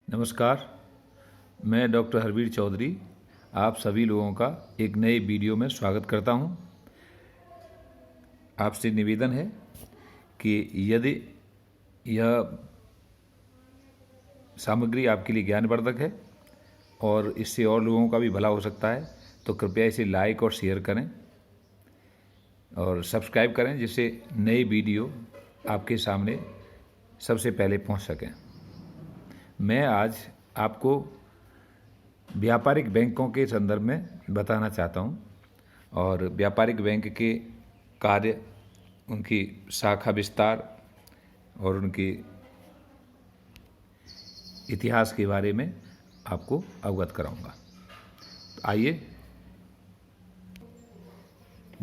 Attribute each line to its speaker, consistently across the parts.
Speaker 1: नमस्कार। मैं डॉक्टर हरवीर चौधरी आप सभी लोगों का एक नए वीडियो में स्वागत करता हूं। आपसे निवेदन है कि यदि यह सामग्री आपके लिए ज्ञानवर्धक है और इससे और लोगों का भी भला हो सकता है तो कृपया इसे लाइक और शेयर करें और सब्सक्राइब करें, जिससे नई वीडियो आपके सामने सबसे पहले पहुंच सकें। मैं आज आपको व्यापारिक बैंकों के संदर्भ में बताना चाहता हूं और व्यापारिक बैंक के कार्य, उनकी शाखा विस्तार और उनके इतिहास के बारे में आपको अवगत कराऊंगा। तो आइए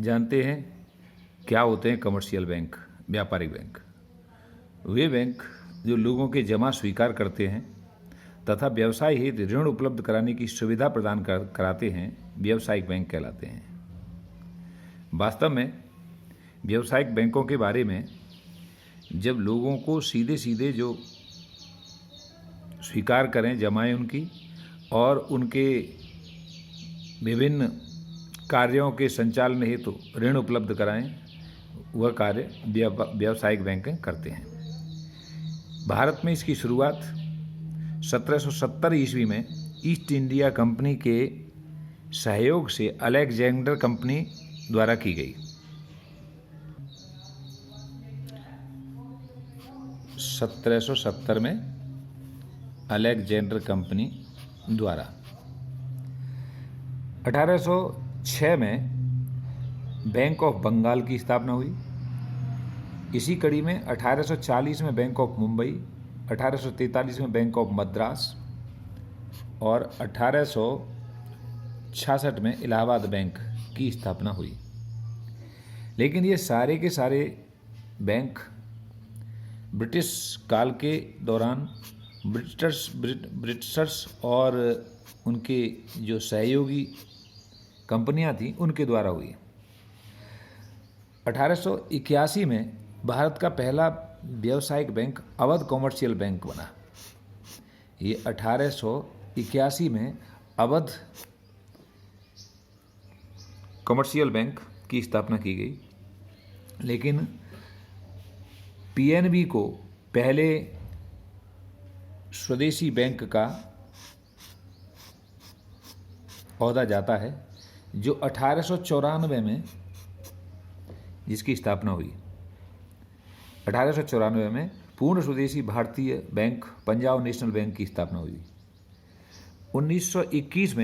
Speaker 1: जानते हैं क्या होते हैं कमर्शियल बैंक, व्यापारिक बैंक। वे बैंक जो लोगों के जमा स्वीकार करते हैं तथा व्यवसाय हेतु ऋण उपलब्ध कराने की सुविधा प्रदान कराते हैं, व्यावसायिक बैंक कहलाते हैं। वास्तव में व्यावसायिक बैंकों के बारे में जब लोगों को सीधे सीधे जो स्वीकार करें जमाएं उनकी और उनके विभिन्न कार्यों के संचालन हेतु ऋण उपलब्ध कराएं, वह कार्य व्यावसायिक बैंक करते हैं। भारत में इसकी शुरुआत 1770 ईस्वी में ईस्ट इंडिया कंपनी के सहयोग से अलेक्जेंडर कंपनी द्वारा की गई। 1770 में अलेक्जेंडर कंपनी द्वारा 1806 में बैंक ऑफ बंगाल की स्थापना हुई। इसी कड़ी में 1840 में बैंक ऑफ मुंबई, 1843 में बैंक ऑफ मद्रास और 1866 में इलाहाबाद बैंक की स्थापना हुई। लेकिन ये सारे के सारे बैंक ब्रिटिश काल के दौरान ब्रिटिशर्स और उनके जो सहयोगी कंपनियां थीं उनके द्वारा हुई। 1881 में भारत का पहला व्यावसायिक बैंक अवध कॉमर्शियल बैंक बना। ये 1881 में अवध कॉमर्शियल बैंक की स्थापना की गई। लेकिन पीएनबी को पहले स्वदेशी बैंक का ओहदा जाता है, जो 1894 में जिसकी स्थापना हुई। 1894 में पूर्ण स्वदेशी भारतीय बैंक पंजाब नेशनल बैंक की स्थापना हुई। 1921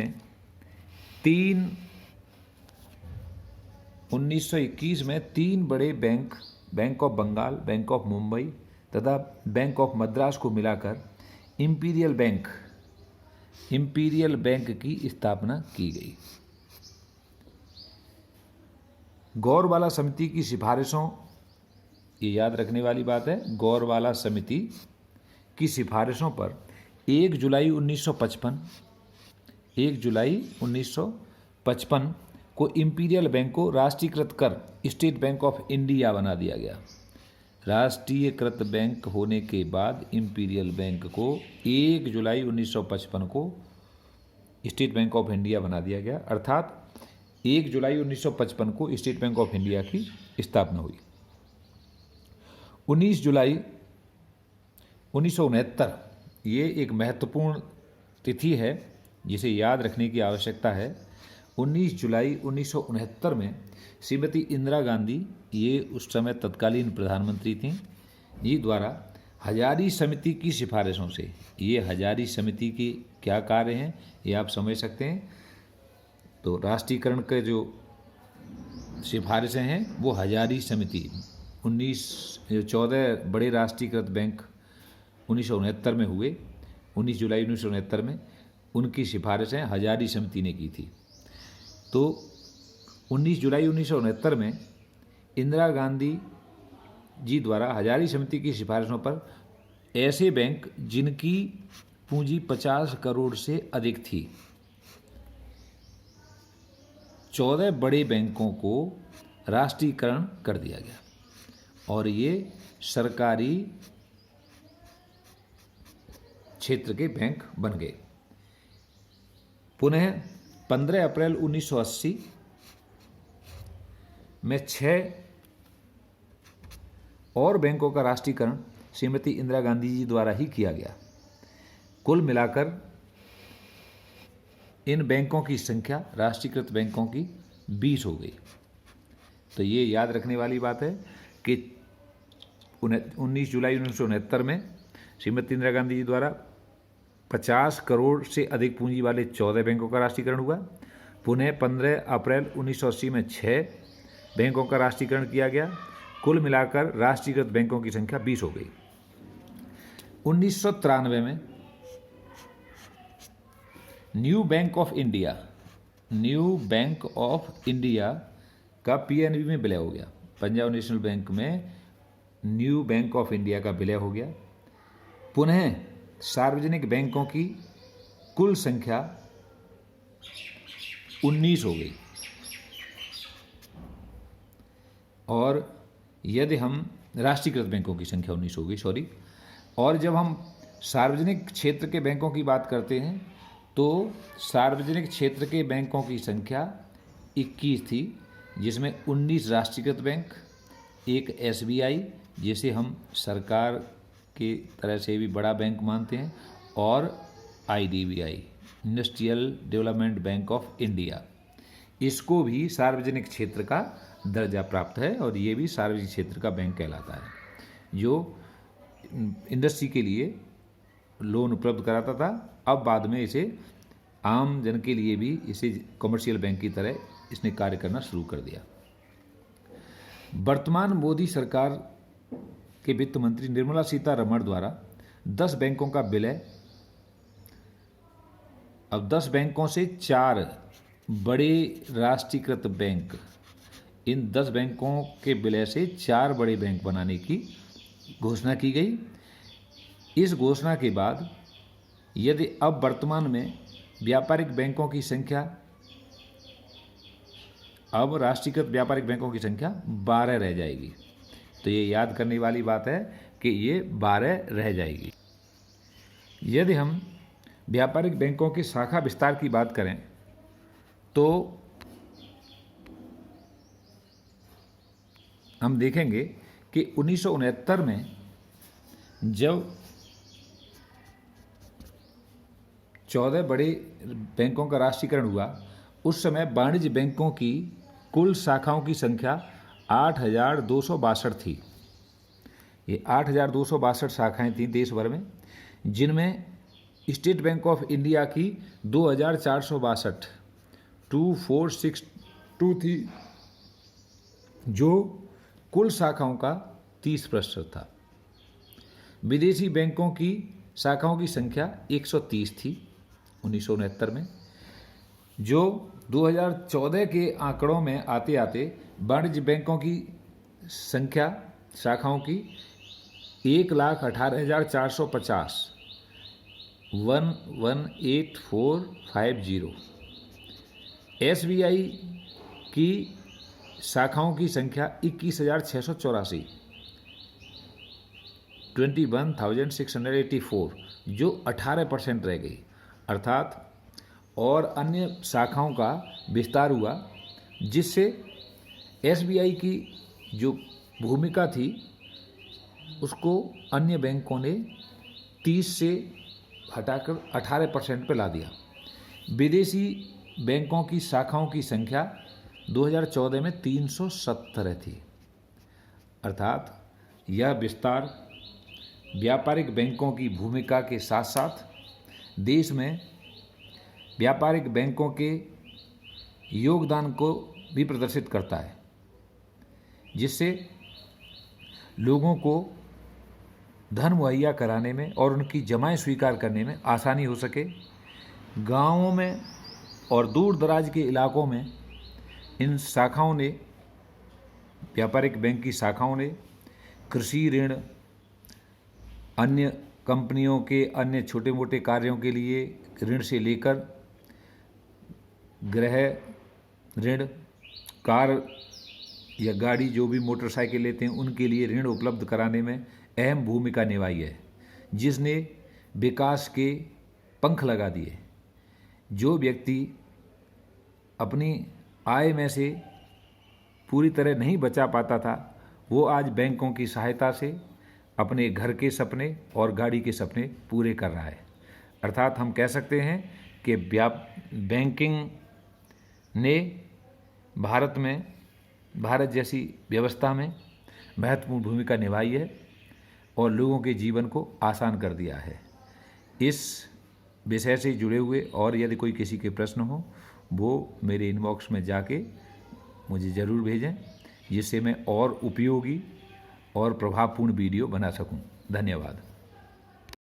Speaker 1: में तीन बड़े bank, bank of Bengal, bank of Mumbai तथा बैंक ऑफ मद्रास को मिलाकर इंपीरियल बैंक की स्थापना की गई। गौरवाला समिति की सिफारिशों, ये याद रखने वाली बात है, गौरवाला समिति की सिफारिशों पर 1 जुलाई 1955 को इंपीरियल बैंक को राष्ट्रीयकृत कर स्टेट बैंक ऑफ इंडिया बना दिया गया। राष्ट्रीयकृत बैंक होने के बाद इंपीरियल बैंक को 1 जुलाई 1955 को स्टेट बैंक ऑफ इंडिया बना दिया गया, अर्थात 1 जुलाई 1955 को स्टेट बैंक ऑफ इंडिया की स्थापना हुई। 19 जुलाई 1969 ये एक महत्वपूर्ण तिथि है जिसे याद रखने की आवश्यकता है। 19 जुलाई 1969 में श्रीमती इंदिरा गांधी, ये उस समय तत्कालीन प्रधानमंत्री थीं, जी द्वारा हजारी समिति की सिफारिशों से, ये हजारी समिति के क्या कार्य हैं ये आप समझ सकते हैं। तो राष्ट्रीयकरण के जो सिफारिशें हैं वो हजारी समिति 14 बड़े राष्ट्रीयकृत बैंक 1969 में हुए। 19 जुलाई 1969 में उनकी सिफारिशें हजारी समिति ने की थी। तो 19 जुलाई 1969 में इंदिरा गांधी जी द्वारा हजारी समिति की सिफारिशों पर ऐसे बैंक जिनकी पूंजी 50 करोड़ से अधिक थी, 14 बड़े बैंकों को राष्ट्रीयकरण कर दिया गया और ये सरकारी क्षेत्र के बैंक बन गए। पुनः 15 अप्रैल 1980 में 6 और बैंकों का राष्ट्रीयकरण श्रीमती इंदिरा गांधी जी द्वारा ही किया गया। कुल मिलाकर इन बैंकों की संख्या, राष्ट्रीयकृत बैंकों की, 20 हो गई। तो ये याद रखने वाली बात है कि 19 जुलाई 1969 में श्रीमती इंदिरा गांधी जी द्वारा 50 करोड़ से अधिक पूंजी वाले 14 बैंकों का राष्ट्रीयकरण हुआ। पुनः 15 अप्रैल 1980 में 6 बैंकों का राष्ट्रीयकरण किया गया। कुल मिलाकर राष्ट्रीयकृत बैंकों की संख्या 20 हो गई। 1993 में न्यू बैंक ऑफ इंडिया का पीएनबी में विलय हो गया। पंजाब नेशनल बैंक में न्यू बैंक ऑफ इंडिया का विलय हो गया। पुनः सार्वजनिक बैंकों की कुल संख्या 19 हो गई। और यदि हम राष्ट्रीयकृत बैंकों की संख्या 19 हो गई, और जब हम सार्वजनिक क्षेत्र के बैंकों की बात करते हैं तो सार्वजनिक क्षेत्र के बैंकों की संख्या 21 थी, जिसमें 19 राष्ट्रीयकृत बैंक, एक एसबीआई जिसे हम सरकार के तरह से भी बड़ा बैंक मानते हैं, और IDBI, industrial development bank of India, इसको भी सार्वजनिक क्षेत्र का दर्जा प्राप्त है और ये भी सार्वजनिक क्षेत्र का बैंक कहलाता है, जो इंडस्ट्री के लिए लोन उपलब्ध कराता था। अब बाद में इसे आम जन के लिए भी इसे कमर्शियल बैंक की तरह इसने कार्य करना शुरू कर दिया। वर्तमान मोदी सरकार के वित्त मंत्री निर्मला सीतारमण द्वारा 10 बैंकों का विलय, अब 10 बैंकों से 4 बड़े राष्ट्रीयकृत बैंक, इन 10 बैंकों के विलय से 4 बड़े बैंक बनाने की घोषणा की गई। इस घोषणा के बाद यदि अब वर्तमान में व्यापारिक बैंकों की संख्या, अब राष्ट्रीयकृत व्यापारिक बैंकों की संख्या 12 रह जाएगी। तो ये याद करने वाली बात है कि ये 12 रह जाएगी। यदि हम व्यापारिक बैंकों के शाखा विस्तार की बात करें तो हम देखेंगे कि 1969 में जब 14 बड़े बैंकों का राष्ट्रीयकरण हुआ, उस समय वाणिज्य बैंकों की कुल शाखाओं की संख्या 8,262 थी। ये 8,262 शाखाएं थीं देश भर में, जिनमें स्टेट बैंक ऑफ इंडिया की 2,462 2462 थी, जो कुल शाखाओं का 30% था। विदेशी बैंकों की शाखाओं की संख्या 130 थी 1969 में, जो 2014 के आंकड़ों में आते आते वाणिज्य बैंकों की संख्या शाखाओं की 1,18,450 1,18450। एसबीआई की शाखाओं की संख्या 21,684 21,684, जो 18% रह गई। अर्थात और अन्य शाखाओं का विस्तार हुआ, जिससे एसबीआई की जो भूमिका थी उसको अन्य बैंकों ने 30 से हटाकर 18% पर ला दिया। विदेशी बैंकों की शाखाओं की संख्या 2014 में 317 थी। अर्थात यह विस्तार व्यापारिक बैंकों की भूमिका के साथ साथ देश में व्यापारिक बैंकों के योगदान को भी प्रदर्शित करता है, जिससे लोगों को धन मुहैया कराने में और उनकी जमाएं स्वीकार करने में आसानी हो सके। गांवों में और दूर दराज के इलाकों में इन शाखाओं ने, व्यापारिक बैंक की शाखाओं ने कृषि ऋण, अन्य कंपनियों के अन्य छोटे मोटे कार्यों के लिए ऋण से लेकर गृह ऋण, कार या गाड़ी, जो भी मोटरसाइकिल लेते हैं उनके लिए ऋण उपलब्ध कराने में अहम भूमिका निभाई है, जिसने विकास के पंख लगा दिए। जो व्यक्ति अपनी आय में से पूरी तरह नहीं बचा पाता था, वो आज बैंकों की सहायता से अपने घर के सपने और गाड़ी के सपने पूरे कर रहा है। अर्थात हम कह सकते हैं कि बैंकिंग ने भारत जैसी व्यवस्था में महत्वपूर्ण भूमिका निभाई है और लोगों के जीवन को आसान कर दिया है। इस विषय से जुड़े हुए और यदि कोई किसी के प्रश्न हो, वो मेरे इनबॉक्स में जाके मुझे ज़रूर भेजें, जिससे मैं और उपयोगी और प्रभावपूर्ण वीडियो बना सकूं। धन्यवाद।